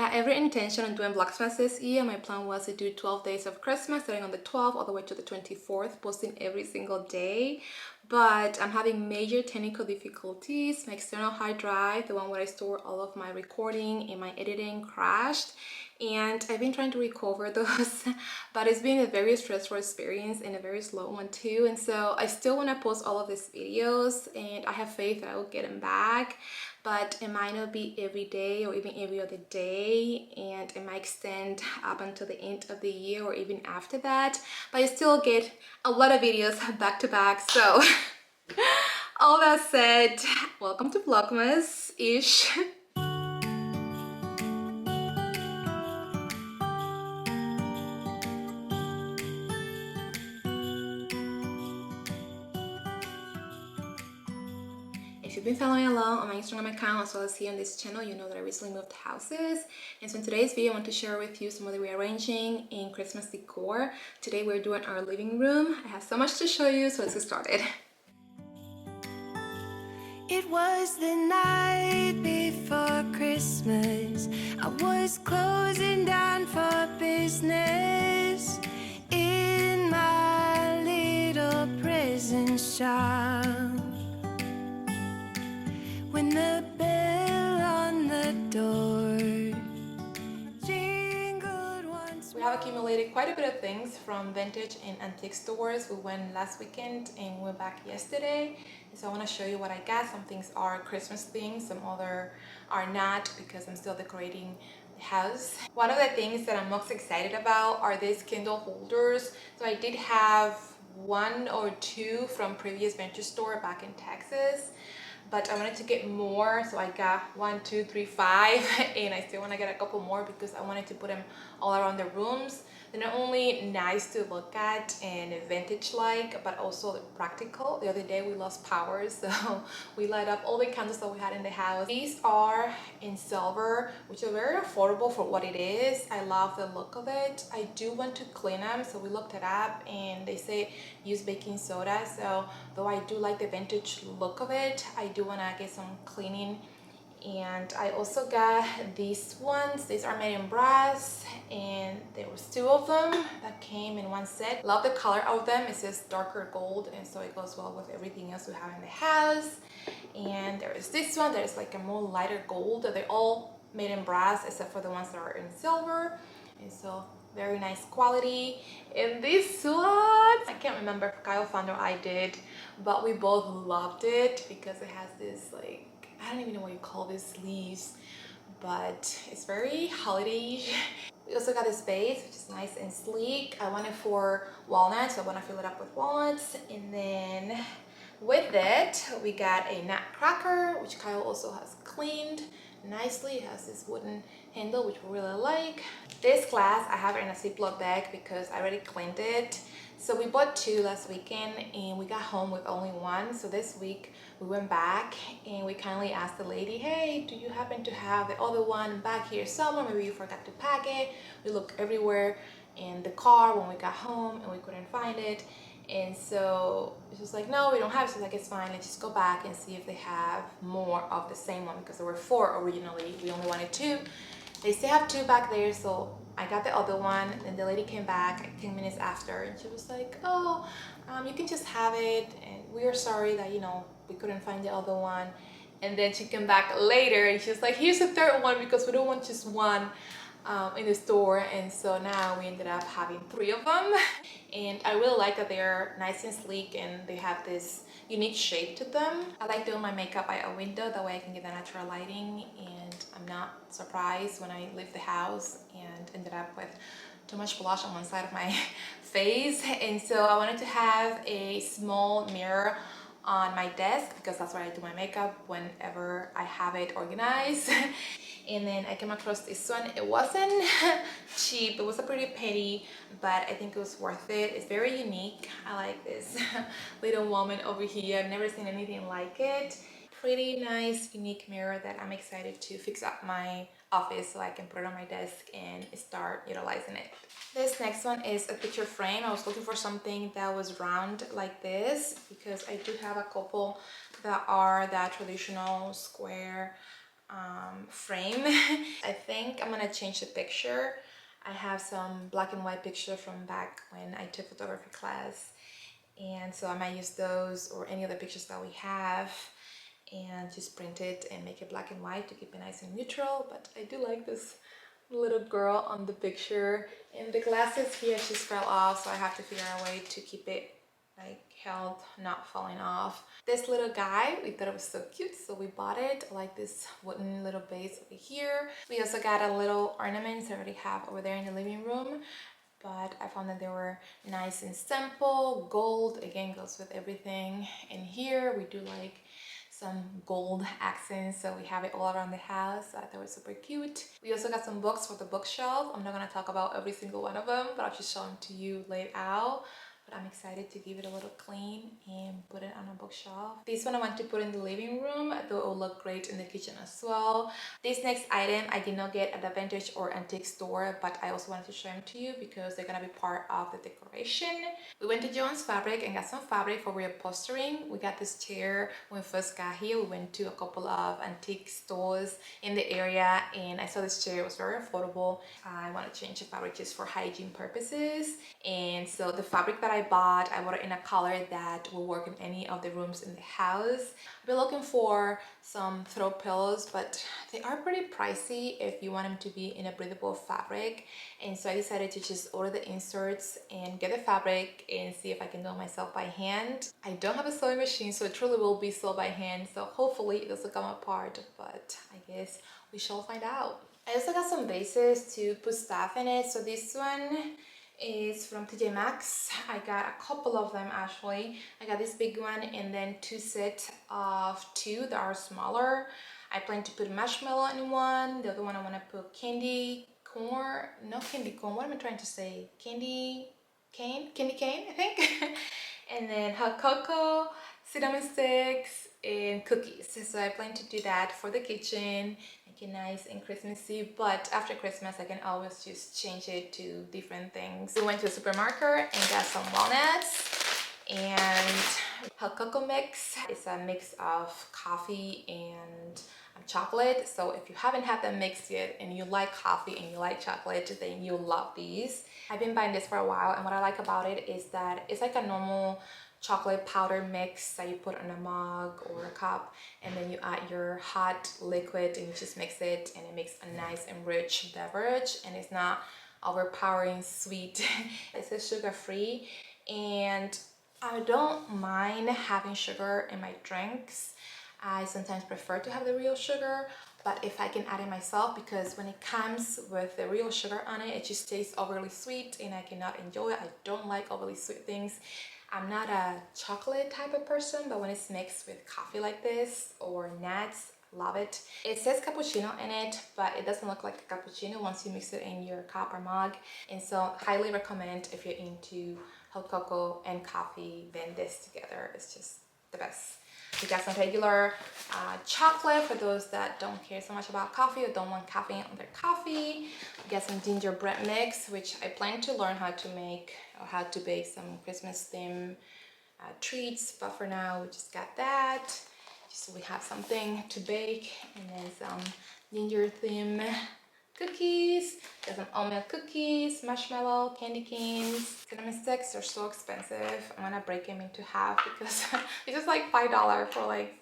had every intention on doing Vlogmas this year. My plan was to do 12 days of Christmas, starting on the 12th all the way to the 24th, posting every single day. But I'm having major technical difficulties. My external hard drive, the one where I store all of my recording and my editing, crashed. And I've been trying to recover those, but it's been a very stressful experience and a very slow one too. And so I still want to post all of these videos, and I have faith that I will get them back, but it might not be every day or even every other day, and it might extend up until the end of the year or even after that. But I still get a lot of videos back to back. So all that said, welcome to Vlogmas-ish. If you've been following along on my Instagram account as well as here on this channel, you know that I recently moved houses. And so in today's video, I want to share with you some of the rearranging in Christmas decor. Today we're doing our living room. I have so much to show you, so let's get started. It was the night before Christmas. I was closing down for business in my little prison shop. When the bell on the door jingled once. We have accumulated quite a bit of things from vintage and antique stores. We went last weekend and we went back yesterday. So I want to show you what I got. Some things are Christmas things, some other are not, because I'm still decorating the house. One of the things that I'm most excited about are these candle holders. So I did have one or two from previous vintage store back in Texas, but I wanted to get more, so I got 1, 2, 3, 5, and I still want to get a couple more because I wanted to put them all around the rooms. They're not only nice to look at and vintage-like, but also practical. The other day we lost power, so we light up all the candles that we had in the house. These are in silver, which are very affordable for what it is. I love the look of it. I do want to clean them, so we looked it up, and they say use baking soda. So though I do like the vintage look of it, I do want to get some cleaning. And I also got these ones. These are made in brass, and there was 2 of them that came in one set. Love the color of them. It says darker gold, and so it goes well with everything else we have in the house. And there is this one. There's like a more lighter gold. They're all made in brass except for the ones that are in silver, and so very nice quality. And this one, I can't remember if Kyle found or I did, but we both loved it because it has this, like, I don't even know what you call these sleeves, but it's very holiday. We also got this base, which is nice and sleek. I want it for walnuts, so I want to fill it up with walnuts. And then with it, we got a nutcracker, which Kyle also has cleaned nicely. It has this wooden handle, which we really like. This glass, I have it in a Ziploc bag because I already cleaned it. So we bought 2 last weekend, and we got home with only 1. So this week we went back and we kindly asked the lady, hey, do you happen to have the other one back here somewhere? Maybe you forgot to pack it. We looked everywhere in the car when we got home and we couldn't find it. And so she was like, no, we don't have it. So like, it's fine, let's just go back and see if they have more of the same one, because there were 4 originally. We only wanted 2. They still have 2 back there, so I got the other one. And the lady came back like 10 minutes after, and she was like, oh, you can just have it, and we are sorry that, you know, we couldn't find the other one. And then she came back later and she was like, here's the 3rd one, because we don't want just 1 in the store. And so now we ended up having 3 of them. And I really like that they're nice and sleek, and they have this unique shape to them. I like doing my makeup by a window, that way I can get the natural lighting, and I'm not surprised when I leave the house and ended up with too much blush on one side of my face. And so I wanted to have a small mirror on my desk, because that's where I do my makeup whenever I have it organized. And then I came across this one. It wasn't cheap, it was a pretty penny, but I think it was worth it. It's very unique. I like this little woman over here. I've never seen anything like it. Pretty nice, unique mirror that I'm excited to fix up my office so I can put it on my desk and start utilizing it. This next one is a picture frame. I was looking for something that was round like this, because I do have a couple that are that traditional square frame. I think I'm gonna change the picture. I have some black and white picture from back when I took photography class, and so I might use those or any other pictures that we have and just print it and make it black and white to keep it nice and neutral. But I do like this little girl on the picture, and the glasses here just fell off, so I have to figure out a way to keep it like held, not falling off. This little guy, we thought it was so cute, so we bought it. I like this wooden little base over here. We also got a little ornaments I already have over there in the living room, but I found that they were nice and simple. Gold again goes with everything. In here we do like some gold accents, so we have it all around the house. I thought it was super cute. We also got some books for the bookshelf. I'm not gonna talk about every single one of them, but I'll just show them to you laid out. But I'm excited to give it a little clean and put it on a bookshelf. This one I want to put in the living room, though it will look great in the kitchen as well. This next item I did not get at the vintage or antique store, but I also wanted to show them to you because they're gonna be part of the decoration. We went to Jones Fabric and got some fabric for reupholstering. We got this chair when we first got here. We went to a couple of antique stores in the area and I saw this chair. It was very affordable. I want to change the fabric just for hygiene purposes, and so the fabric that I bought it in a color that will work in any of the rooms in the house. I've been looking for some throw pillows, but they are pretty pricey if you want them to be in a breathable fabric, and so I decided to just order the inserts and get the fabric and see if I can do it myself by hand. I don't have a sewing machine, so it truly will be sewn by hand, so hopefully it doesn't come apart, but I guess we shall find out. I also got some bases to put stuff in it. So this one is from TJ Maxx. I got a couple of them actually. I got this big one and then two sets of two that are smaller. I plan to put marshmallow in one. The other one I want to put candy corn. No candy corn. What am I trying to say? Candy cane, I think. And then hot cocoa, cinnamon sticks, and cookies. So I plan to do that for the kitchen, make it nice and Christmassy, but after Christmas I can always just change it to different things. We went to the supermarket and got some walnuts and hot cocoa mix. It's a mix of coffee and chocolate, so if you haven't had that mix yet and you like coffee and you like chocolate, then you'll love these. I've been buying this for a while, and what I like about it is that it's like a normal chocolate powder mix that you put in a mug or a cup, and then you add your hot liquid and you just mix it, and it makes a nice and rich beverage, and it's not overpowering sweet. It's a sugar-free, and I don't mind having sugar in my drinks. I sometimes prefer to have the real sugar, but if I can add it myself, because when it comes with the real sugar on it, it just tastes overly sweet and I cannot enjoy it. I don't like overly sweet things. I'm not a chocolate type of person, but when it's mixed with coffee like this or nuts, love it. It says cappuccino in it, but it doesn't look like a cappuccino once you mix it in your cup or mug. And so highly recommend if you're into hot cocoa and coffee, blend this together. It's just the best. We got some regular chocolate for those that don't care so much about coffee or don't want caffeine on their coffee. We got some gingerbread mix, which I plan to learn how to make or how to bake some Christmas theme treats, but for now we just got that, just so we have something to bake. And then some ginger theme cookies. Got some oatmeal cookies, marshmallow, candy canes. Cinnamon sticks are so expensive. I'm gonna break them into half because it's just like $5 for like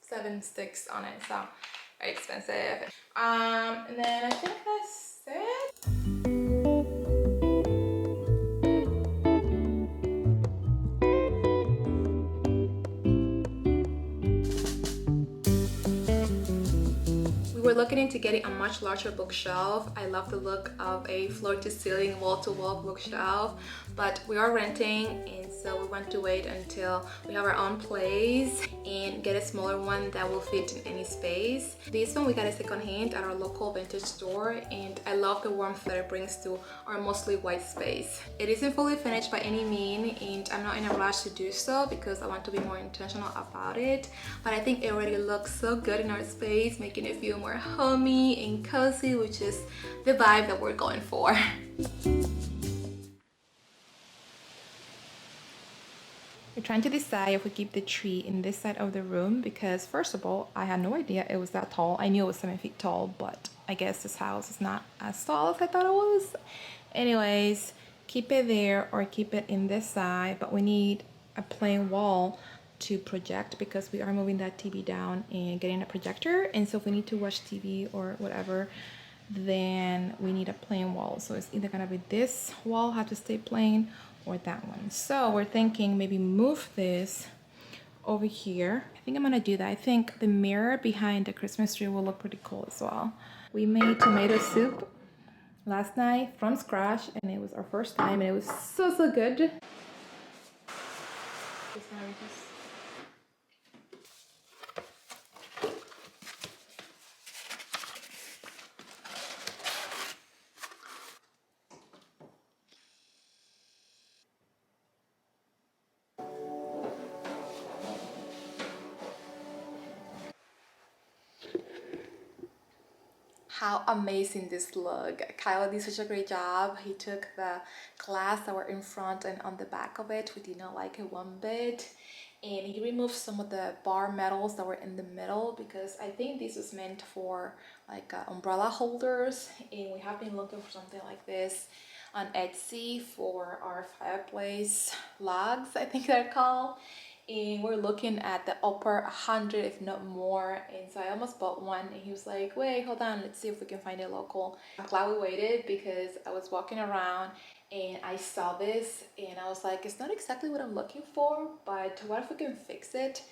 7 sticks on it, so very expensive. And then I think that's it. We're looking into getting a much larger bookshelf. I love the look of a floor-to-ceiling, wall-to-wall bookshelf, but we are renting, and so we want to wait until we have our own place and get a smaller one that will fit in any space. This one we got a second-hand at our local vintage store, and I love the warmth that it brings to our mostly white space. It isn't fully finished by any means, and I'm not in a rush to do so because I want to be more intentional about it, but I think it already looks so good in our space, making it feel more homey and cozy, which is the vibe that we're going for. We're trying to decide if we keep the tree in this side of the room because first of all, I had no idea it was that tall. I knew it was 7 feet tall, but I guess this house is not as tall as I thought it was. Anyways, keep it there or keep it in this side, but we need a plain wall to project because we are moving that TV down and getting a projector. And so if we need to watch TV or whatever, then we need a plain wall. So it's either gonna be this wall have to stay plain or that one. So we're thinking maybe move this over here. I think I'm gonna do that. I think the mirror behind the Christmas tree will look pretty cool as well. We made tomato soup last night from scratch and it was our first time and it was so good. How amazing this look. Kyle did such a great job. He took the glass that were in front and on the back of it. We did not like it one bit. And he removed some of the bar metals that were in the middle because I think this was meant for like umbrella holders. And we have been looking for something like this on Etsy for our fireplace logs, I think they're called. And we're looking at the upper 100 if not more, and so I almost bought one and he was like, wait, hold on, let's see if we can find it local. I'm glad we waited because I was walking around and I saw this and I was like, it's not exactly what I'm looking for, but what if we can fix it?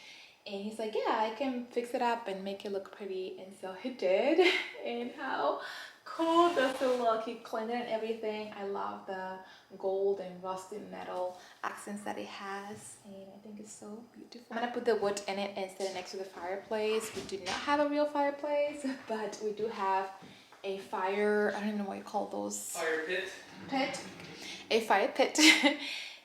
And he's like, yeah, I can fix it up and make it look pretty. And so he did. And how cool does it look? He cleaned it and everything. I love the gold and rusty metal accents that it has, and I think it's so beautiful. I'm gonna put the wood in it and set it next to the fireplace. We do not have a real fireplace, but we do have a fire, I don't know what you call those. Fire pit. Pit. A fire pit.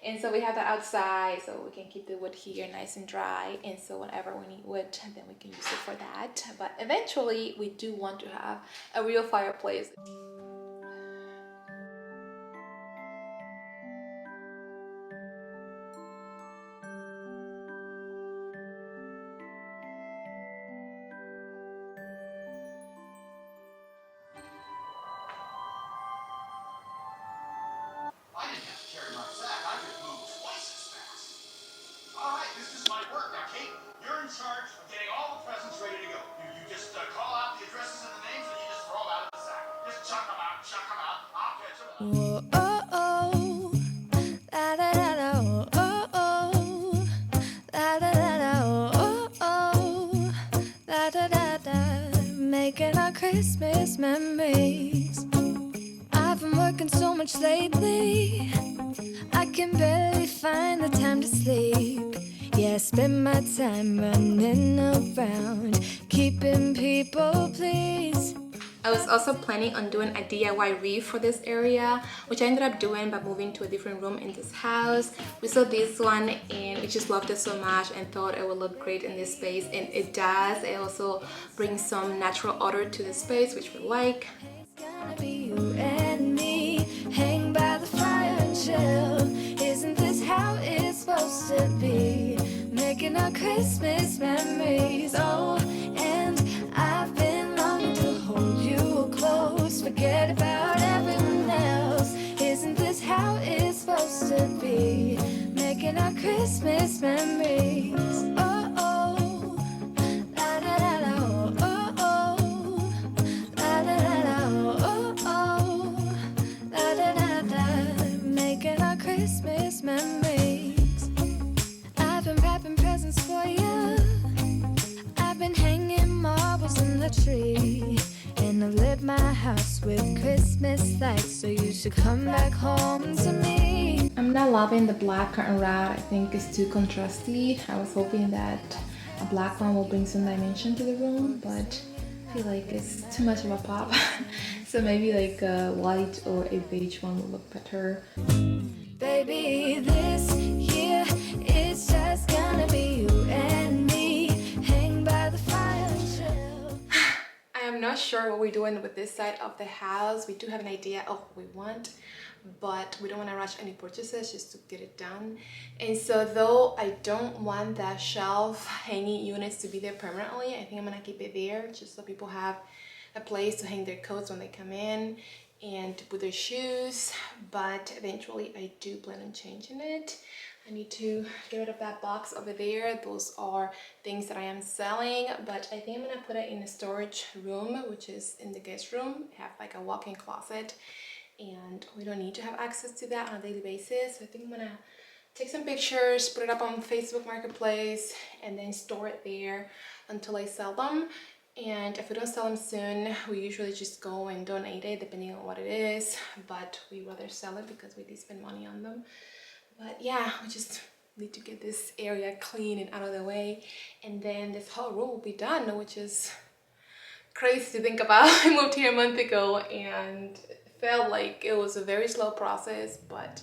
And so we have that outside so we can keep the wood here nice and dry, and so whenever we need wood then we can use it for that. But eventually we do want to have a real fireplace. Whoa, oh, oh, la da da da, oh, oh, oh, la da da da, oh, oh, la da da da, making our Christmas memories. I've been working so much lately, I can barely find the time to sleep. Yeah, I spend my time running around, keeping people pleased. I was also planning on doing a DIY wreath for this area, which I ended up doing by moving to a different room in this house. We saw this one and we just loved it so much and thought it would look great in this space, and it does. It also brings some natural odor to the space, which we like. It's gonna be you and me, hang by the fire and chill. Isn't this how it's supposed to be? Making our Christmas memories. Oh, and I've been longing to hold you close, forget about everyone else. Isn't this how it's supposed to be? Making our Christmas memories. Oh, oh, la da da da, oh, oh, la da da da, oh, oh, la da da da, making our Christmas memories. I've been wrapping presents for you. I've been hanging marbles in the tree, and I've lit my house with Christmas lights, so you should come back home to me. I'm not loving the black curtain rod. I think it's too contrasty. I was hoping that a black one will bring some dimension to the room, but I feel like it's too much of a pop. So maybe like a white or a beige one will look better. Baby, this year it's just gonna be you and me, hang by the fire and chill. I am I'm not sure what we're doing with this side of the house. We do have an idea of what we want, but we don't want to rush any purchases just to get it done. And so though I don't want the shelf hanging units to be there permanently, I think I'm gonna keep it there just so people have a place to hang their coats when they come in and to put their shoes. But eventually I do plan on changing it. I need to get rid of that box over there. Those are things that I am selling, but I think I'm gonna put it in a storage room, which is in the guest room. I have like a walk-in closet, and we don't need to have access to that on a daily basis. So I think I'm gonna take some pictures, put it up on Facebook Marketplace, and then store it there until I sell them. And if we don't sell them soon, we usually just go and donate it depending on what it is, but we rather sell it because we did spend money on them. But yeah, we just need to get this area clean and out of the way, and then this whole room will be done, which is crazy to think about. I moved here a month ago and it felt like it was a very slow process, but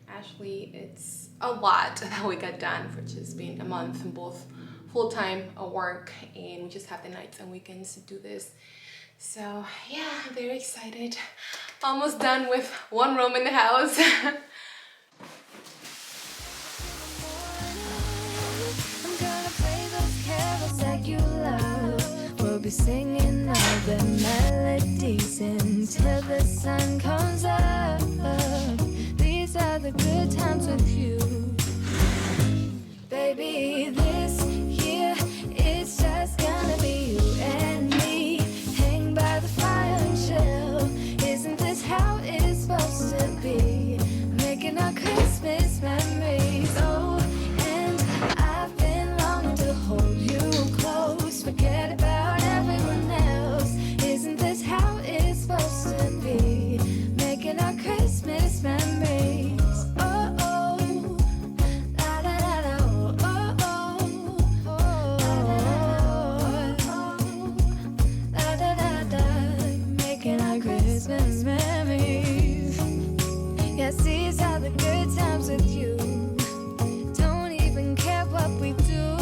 actually it's a lot that we got for just being a month in both full-time work, and we just have the nights and weekends to do this. So yeah, I'm very excited. Almost done with one room in the house. Singing all the melodies until the sun comes up. These are the good times with you, baby. This year it's just gonna be you and me. Hang by the fire and chill. Isn't this how it's supposed to be? Making our Christmas memories. Oh, and I've been longing to hold you close. Forget about everyone else. Isn't this how it's supposed to be? Making our Christmas memories. Oh, oh, la da da da, oh, oh, oh, oh, la da da da. Making our Christmas memories. Yes, these are the good times with you. Don't even care what we do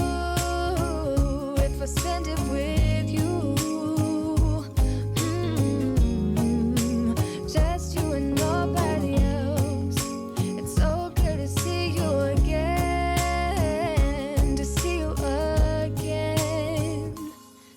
if I spend it with you. Just you and nobody else. It's so good to see you again, to see you again.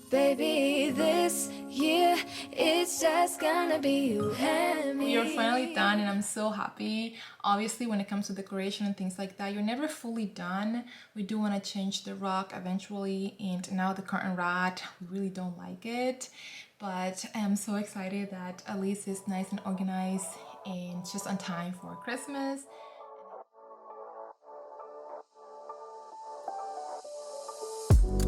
Baby, this year it's just gonna be you and me. We are finally done and I'm so happy. Obviously, when it comes to decoration and things like that, you're never fully done. We do want to change the rug eventually, and now the curtain rod, we really don't like it. But I am so excited that at least it's nice and organized and just on time for Christmas.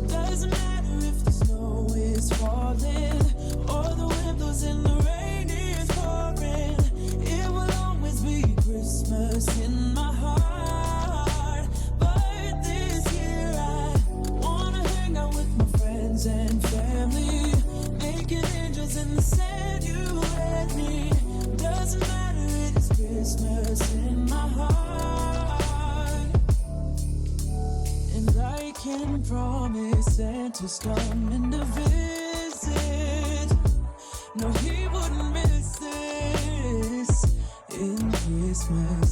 Doesn't matter if the snow is falling or the wind blows and the rain is pouring. It will always be Christmas in my heart. But this year I wanna hang out with my friends and family, making angels in the sand, you and me. Doesn't matter, it is Christmas in my heart. And I can promise Santa's coming to visit. No, he wouldn't miss this in Christmas.